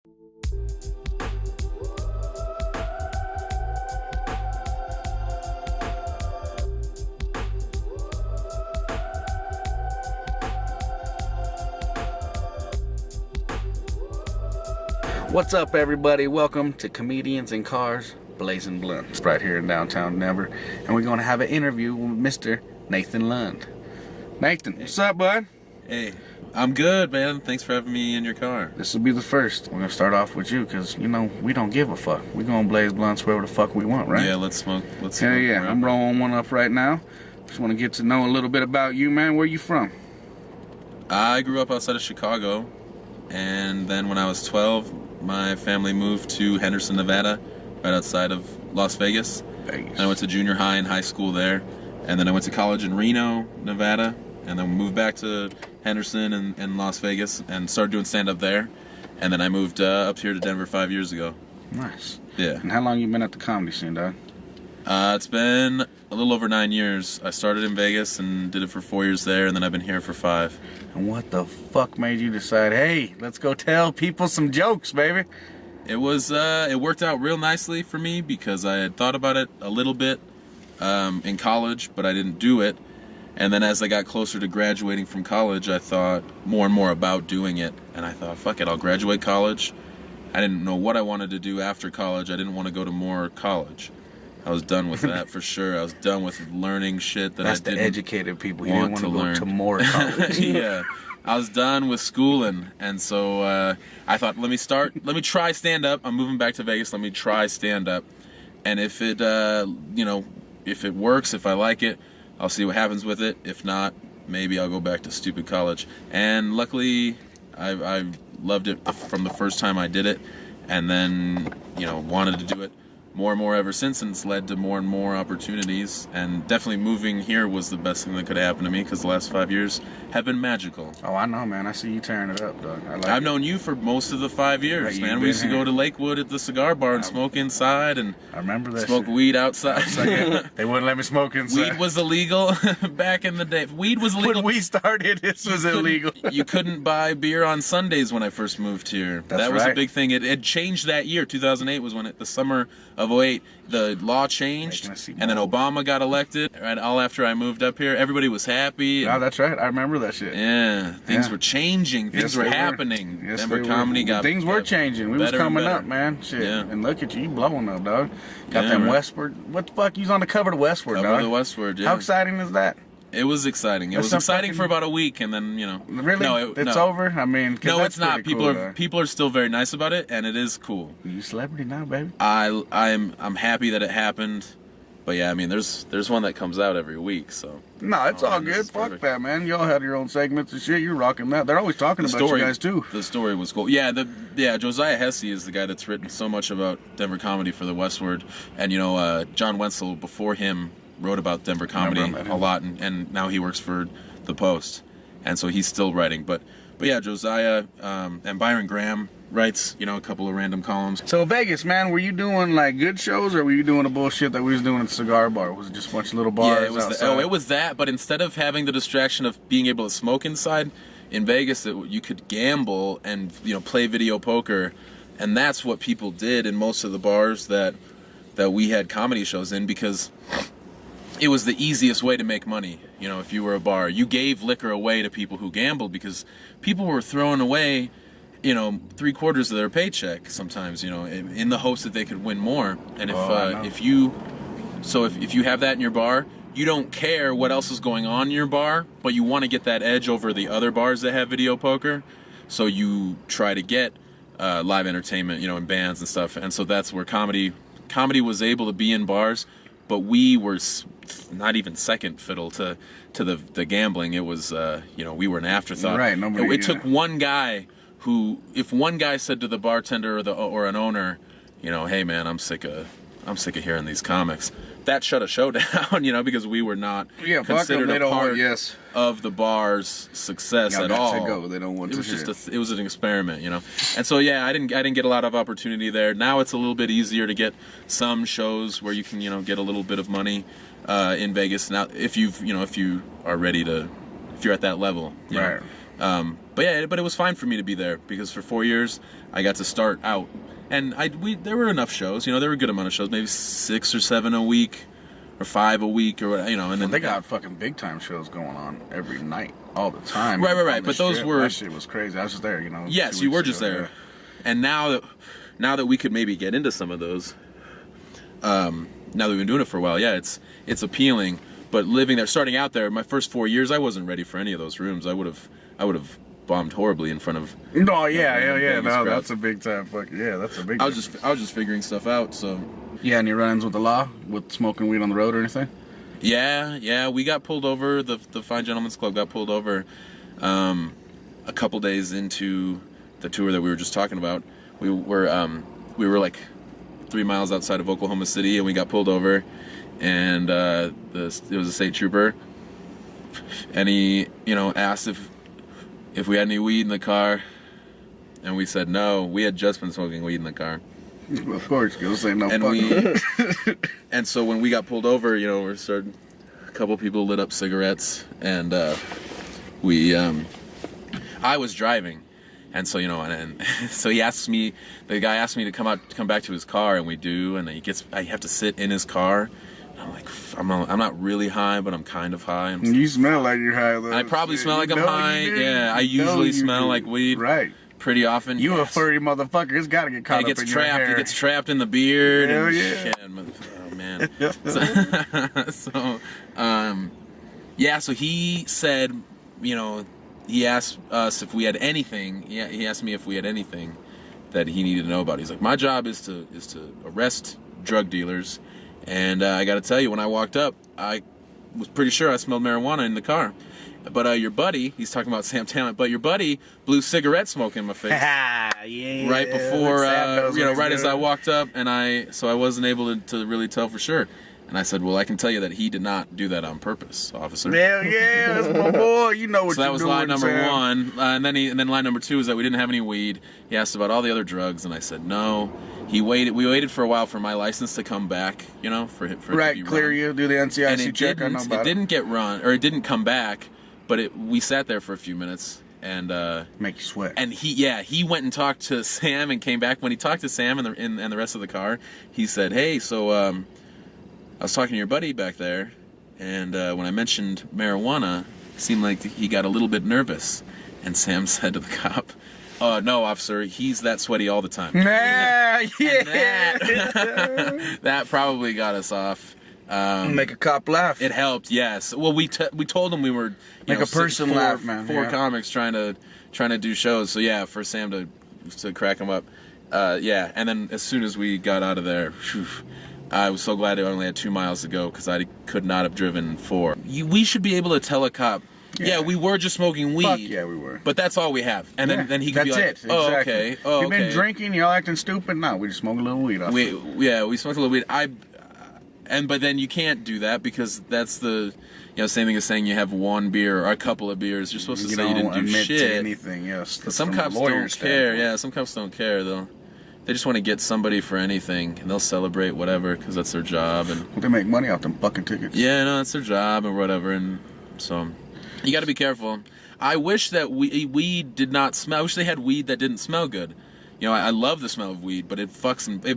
What's up, everybody? Welcome to Comedians in Cars, Blazing Blunts, right here in downtown Denver. And we're going to have an interview with Mr. Nathan Lund. Nathan, what's up, bud? Hey, I'm good, man. Thanks for having me in your car. This will be the first. We're going to start off with you because, you know, we don't give a fuck. We're going to blaze blunts wherever the fuck we want, right? Yeah, let's smoke. Hell yeah. I'm rolling one up right now. Just want to get to know a little bit about you, man. Where you from? I grew up outside of Chicago, and then when I was 12, my family moved to Henderson, Nevada, right outside of Las Vegas. And I went to junior high and high school there. And then I went to college in Reno, Nevada. And then moved back to Henderson and Las Vegas and started doing stand-up there. And then I moved up here to Denver 5 years ago. Nice. Yeah. And how long you been at the comedy scene, dog? It's been a little over 9 years. I started in Vegas and did it for 4 years there, and then I've been here for 5. And what the fuck made you decide, hey, let's go tell people some jokes, baby? It worked out real nicely for me because I had thought about it a little bit in college, but I didn't do it. And then as I got closer to graduating from college, I thought more and more about doing it. And I thought, fuck it, I'll graduate college. I didn't know what I wanted to do after college. I didn't want to go to more college. I was done with that for sure. I was done with learning shit that That's I didn't the educated people. You want didn't to want to go learn. to more college. Yeah. I was done with schooling, and so I thought, let me try stand-up. I'm moving back to Vegas. Let me try stand-up. And if it, if it works, if I like it, I'll see what happens with it. If not, maybe I'll go back to stupid college. And luckily, I loved it from the first time I did it, and then, wanted to do it more and more ever since, and it's led to more and more opportunities. And definitely moving here was the best thing that could happen to me because the last 5 years have been magical. Oh, I know, man. I see you tearing it up, dog. I've known you for most of the 5 years, Yeah, man. We used to go to Lakewood at the cigar bar and smoke inside, and I remember that smoke shit. weed outside. They wouldn't let me smoke inside. Weed was illegal back in the day. Weed was illegal. When we started, this was illegal. You couldn't buy beer on Sundays when I first moved here. That was right. a big thing. It changed that year. 2008 was when the summer of 08, the law changed, and then Obama got elected. Right, all after I moved up here, everybody was happy. No, that's right. I remember that shit. Yeah, things were changing. Things were happening. Yes, Denver comedy got things were changing. We was coming up, man. Shit. Yeah. And look at you blowing up, dog. Got them Westward. What the fuck? You was on the cover of the Westward, Cover dog. of the Westward, yeah. How exciting is that? It was exciting. It was exciting for about a week, and then Really? No, it's over. I mean, no, it's not. Cool, people are still very nice about it, and it is cool. You a celebrity now, baby. I'm happy that it happened, but yeah, I mean, there's one that comes out every week, so. No, it's all good. Fuck that, man. Y'all had your own segments and shit. You're rocking that. They're always talking about you guys too. The story was cool. Yeah, Josiah Hesse is the guy that's written so much about Denver comedy for the Westward, and John Wenzel before him wrote about Denver comedy a lot, and now he works for the Post, and so he's still writing. But yeah, Josiah and Byron Graham writes a couple of random columns. So Vegas, man, were you doing like good shows, or were you doing the bullshit that we was doing at the cigar bar? Was it just a bunch of little bars? Yeah, it was outside? It was that, but instead of having the distraction of being able to smoke inside, in Vegas you could gamble and play video poker, and that's what people did in most of the bars that we had comedy shows in, because it was the easiest way to make money. If you were a bar, you gave liquor away to people who gambled, because people were throwing away 3/4 of their paycheck sometimes, in the hopes that they could win more. And if you have that in your bar, you don't care what else is going on in your bar, but you want to get that edge over the other bars that have video poker. So you try to get live entertainment, and bands and stuff. And so that's where comedy was able to be in bars, but we were not even second fiddle to the gambling. It was we were an afterthought. Right. It took one guy who, if one guy said to the bartender or an owner, hey man, I'm sick of hearing these comics, that shut a show down, because we were not considered a part of the bar's success at all. They don't want to. It was an experiment, And so yeah, I didn't get a lot of opportunity there. Now it's a little bit easier to get some shows where you can get a little bit of money in Vegas. Now if you are ready to, if you're at that level, right. But it was fine for me to be there because for 4 years I got to start out, and there were enough shows. You know, there were a good amount of shows, maybe 6 or 7 a week, or 5 a week, or you know. And then they got fucking big time shows going on every night, all the time. Right. But those were that shit was crazy. I was just there, you know. Yes, you were just there, yeah. And now that we could maybe get into some of those, now that we've been doing it for a while, yeah, it's appealing. But living there, starting out there, my first 4 years, I wasn't ready for any of those rooms. I would have bombed horribly in front of. No, yeah. No, that's a big time. That's a big. I was just figuring stuff out. So. Yeah, any run-ins with the law, with smoking weed on the road or anything? Yeah. We got pulled over. The Fine Gentlemen's Club got pulled over a couple days into the tour that we were just talking about. We were like 3 miles outside of Oklahoma City, and we got pulled over, and it was a state trooper, and he, you know, asked if we had any weed in the car, and we said no. We had just been smoking weed in the car. Of course, you'll say no. And so when we got pulled over, you know, a couple people lit up cigarettes, and I was driving, and so, you know, and so the guy asked me to come back to his car, and we do, and I have to sit in his car. And I'm like, I'm not really high, but I'm kind of high. You smell like you're high, though. I probably smell like I'm high. Yeah, I usually smell like weed. Right. Pretty often. You a furry motherfucker. It's got to get caught up in your hair. It gets trapped in the beard. Hell and yeah. Shit. Oh, man. So he said, you know, he asked us if we had anything. Yeah, he asked me if we had anything that he needed to know about. He's like, my job is to arrest drug dealers, and I got to tell you, when I walked up, I was pretty sure I smelled marijuana in the car. But your buddy, he's talking about Sam Talent, but your buddy blew cigarette smoke in my face. Yeah. Right before, right as I walked up, and so I wasn't able to really tell for sure. And I said, well, I can tell you that he did not do that on purpose, officer. Hell yeah, that's my boy. You know what so you're doing. So that was line number one. And then line number two is that we didn't have any weed. He asked about all the other drugs, and I said no. We waited for a while for my license to come back, you know, for it to be clear run. You, do the NCIC check. It didn't get run, or it didn't come back, but we sat there for a few minutes. And make you sweat. And he went and talked to Sam and came back. When he talked to Sam and the rest of the car, he said, hey, so I was talking to your buddy back there, and when I mentioned marijuana, it seemed like he got a little bit nervous. And Sam said to the cop, no, officer, he's that sweaty all the time. Yeah. That probably got us off. Make a cop laugh. It helped, yes. Well, we told him we were a person laugh, man. Four comics trying to do shows. So yeah, for Sam to crack him up, yeah. And then as soon as we got out of there, whew, I was so glad I only had 2 miles to go because I could not have driven 4. We should be able to tell a cop, yeah, we were just smoking weed. Fuck yeah, we were. But that's all we have. And then he could be like, that's it. oh, Exactly. okay. Oh, You've been drinking, you're acting stupid. No, we just smoke a little weed. We smoked a little weed. But then you can't do that because that's the, same thing as saying you have one beer or a couple of beers. You're supposed to say you didn't do admit shit. To anything, yes. Some cops don't care. Yeah, some cops don't care though. They just want to get somebody for anything, and they'll celebrate whatever because that's their job. And they make money off them fucking tickets. Yeah, no, that's their job or whatever. And so you got to be careful. I wish that weed did not smell. I wish they had weed that didn't smell good. I love the smell of weed, but it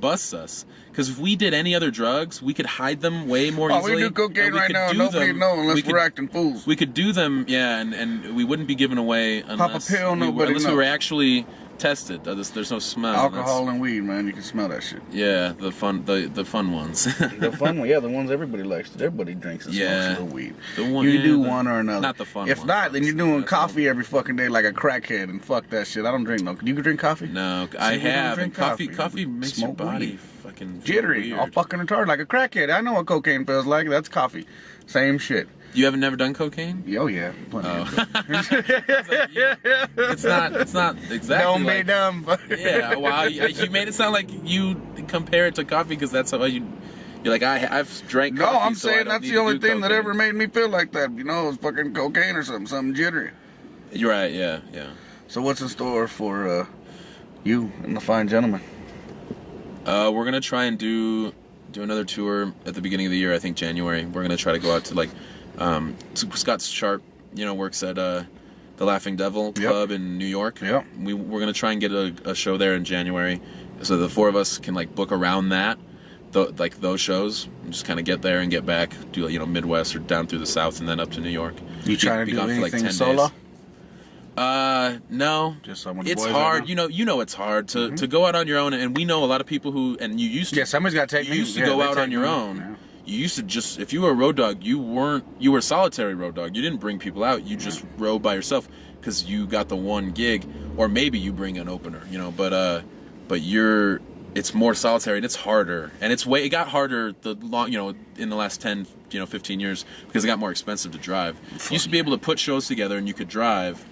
busts us. Because if we did any other drugs, we could hide them way more easily. We do cocaine right now, nobody knows unless we're acting fools. We could do them, yeah, and we wouldn't be given away unless, Pop a pill, unless we were actually tested. There's no smell. Alcohol and weed, man, you can smell that shit. Yeah, the fun ones. The fun ones, yeah, the ones everybody likes. Everybody drinks and smokes a little weed. You do one or another. Not the fun If ones. not, then you're doing coffee every fucking day like a crackhead, and fuck that shit. I don't drink no. You can drink coffee? No, I have. And coffee makes your body fucking jittery, all fucking retarded, like a crackhead. I know what cocaine feels like. That's coffee. Same shit. You haven't never done cocaine? Oh yeah. It's not exactly. Don't be dumb. Yeah, well, you made it sound like you compare it to coffee because that's how you're like I've drank coffee. No, I'm so saying that's the only thing that ever made me feel like that. It's fucking cocaine or something jittery. You're right. Yeah. So what's in store for you and the Fine Gentleman? We're gonna try and do another tour at the beginning of the year. I think January. We're gonna try to go out to Scott Sharp. Works at the Laughing Devil Pub in New York. Yep. We're gonna try and get a show there in January, so the four of us can like book around that, like those shows. Just kind of get there and get back, do Midwest or down through the South, and then up to New York. You trying to do anything solo? Days. No. Just some of the it's boys hard. You know it's hard to go out on your own, and we know a lot of people who, and you used to. Yeah, somebody's got to take. You used to go out on your own. Yeah. You used to just, if you were a road dog, you were a solitary road dog. You didn't bring people out. You just rode by yourself because you got the one gig, or maybe you bring an opener, but it's more solitary and it's harder, and it got harder in the last 10, 15 years because it got more expensive to drive. You used to be able to put shows together and you could drive,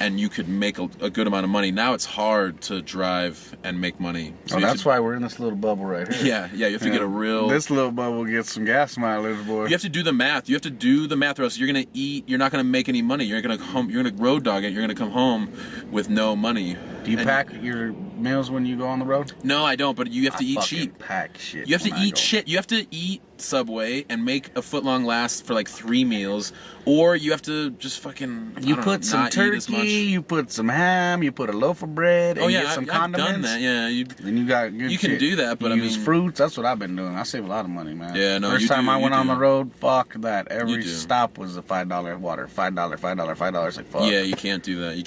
and you could make a good amount of money. Now it's hard to drive and make money. So that's why we're in this little bubble right here. Yeah, you have to get a real. This little bubble gets some gas mileage, boy. You have to do the math. You have to do the math, or else you're gonna eat. You're not gonna make any money. You're gonna road dog it. You're gonna come home with no money. Do you pack your meals when you go on the road? No, I don't. But you have to eat cheap. Pack shit. You have to eat shit. You have to eat Subway and make a footlong last for like 3 meals, or you have to just fucking. You put some turkey. You put some ham. You put a loaf of bread. And get some condiments. I've done that. Yeah, then you got good. You can do that, but you use fruits. That's what I've been doing. I save a lot of money, man. Yeah, no. First time I went on the road, fuck that. Every stop was a $5 water. $5. Like fuck. Yeah, you can't do that. You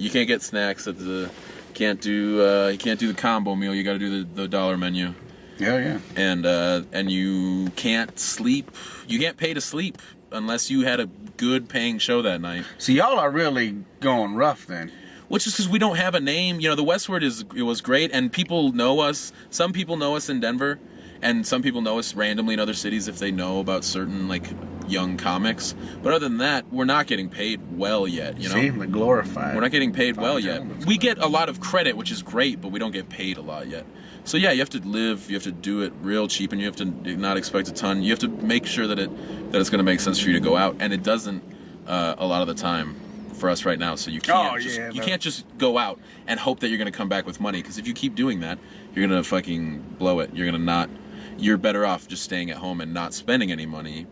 can't get snacks at the. You can't do the combo meal. You got to do the dollar menu. Yeah. And you can't sleep. You can't pay to sleep unless you had a good paying show that night. So y'all are really going rough then. Which is because we don't have a name. The Westward was great, and people know us. Some people know us in Denver, and some people know us randomly in other cities if they know about certain like young comics. But other than that, we're not getting paid well yet. See, the glorified. We're not getting paid well yet. We get a lot of credit, which is great, but we don't get paid a lot yet. So yeah, you have to live. You have to do it real cheap, and you have to not expect a ton. You have to make sure that it's going to make sense for you to go out, and it doesn't a lot of the time for us right now. So you can't you can't just go out and hope that you're going to come back with money, because if you keep doing that, you're going to fucking blow it. You're better off just staying at home and not spending any money,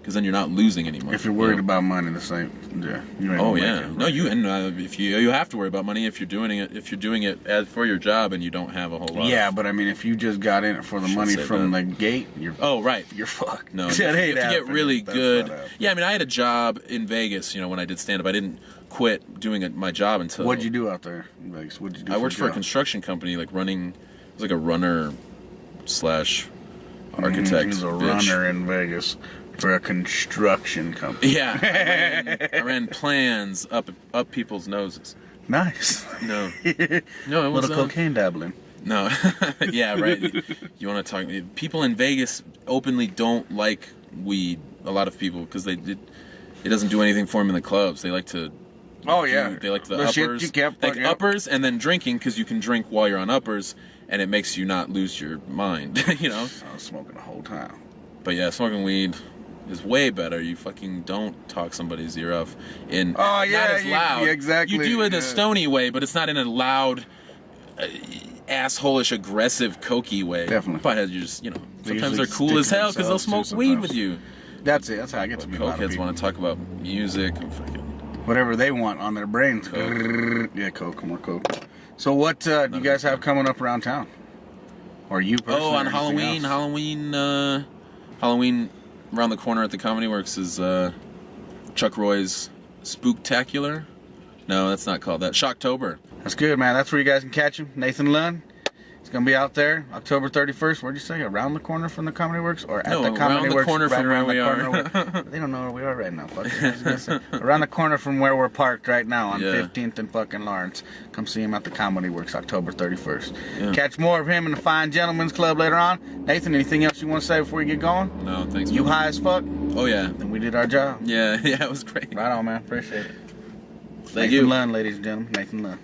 because then you're not losing any money. If you're worried about money, the same. Yeah. You ain't No, if you have to worry about money if you're doing it as for your job and you don't have a whole lot. Yeah, but I mean, if you just got in it for the money from the gate, you're you're fucked. No, you have to get really good. Yeah, I mean, I had a job in Vegas. When I did stand up, I didn't quit doing my job until. What'd you do out there in Vegas? What'd you do? I worked for a construction company, like running. It was like a runner / architect. He's a runner in Vegas for a construction company. Yeah, I ran plans up people's noses. Nice. No, it was little cocaine dabbling. No, yeah, right. You want to talk? People in Vegas openly don't like weed. A lot of people, because it doesn't do anything for them in the clubs. They like to. Oh yeah. They like the uppers. Uppers and then drinking, because you can drink while you're on uppers, and it makes you not lose your mind. I was smoking the whole time. But yeah, smoking weed is way better. You fucking don't talk somebody's ear off not as loud. Exactly. You do it a stony way, but it's not in a loud, asshole-ish, aggressive, cokey way. Definitely. Potheads, you just, sometimes they're cool as hell because they'll smoke weed with you. That's it. That's how I get to be. Cokeheads want to talk about music and fucking whatever they want on their brains. Coke. Yeah, Coke. More Coke. So what do you guys have coming up around town? Or you personally? Oh, on Halloween. Halloween around the corner at the Comedy Works is Chuck Roy's Spooktacular. No, that's not called that. Shocktober. That's good, man. That's where you guys can catch him. Nathan Lund. He's going to be out there October 31st. Where'd you say? Around the corner from the Comedy Works? Or at the Comedy Works? Corner from where we are. They don't know where we are right now. Around the corner from where we're parked right now on 15th and fucking Lawrence. Come see him at the Comedy Works October 31st. Yeah. Catch more of him in the Fine Gentlemen's Club later on. Nathan, anything else you want to say before we get going? No, thanks. You high as fuck? Oh, yeah. Then we did our job. Yeah, it was great. Right on, man. Appreciate it. Thank you. Nathan Lund, ladies and gentlemen. Nathan Lund.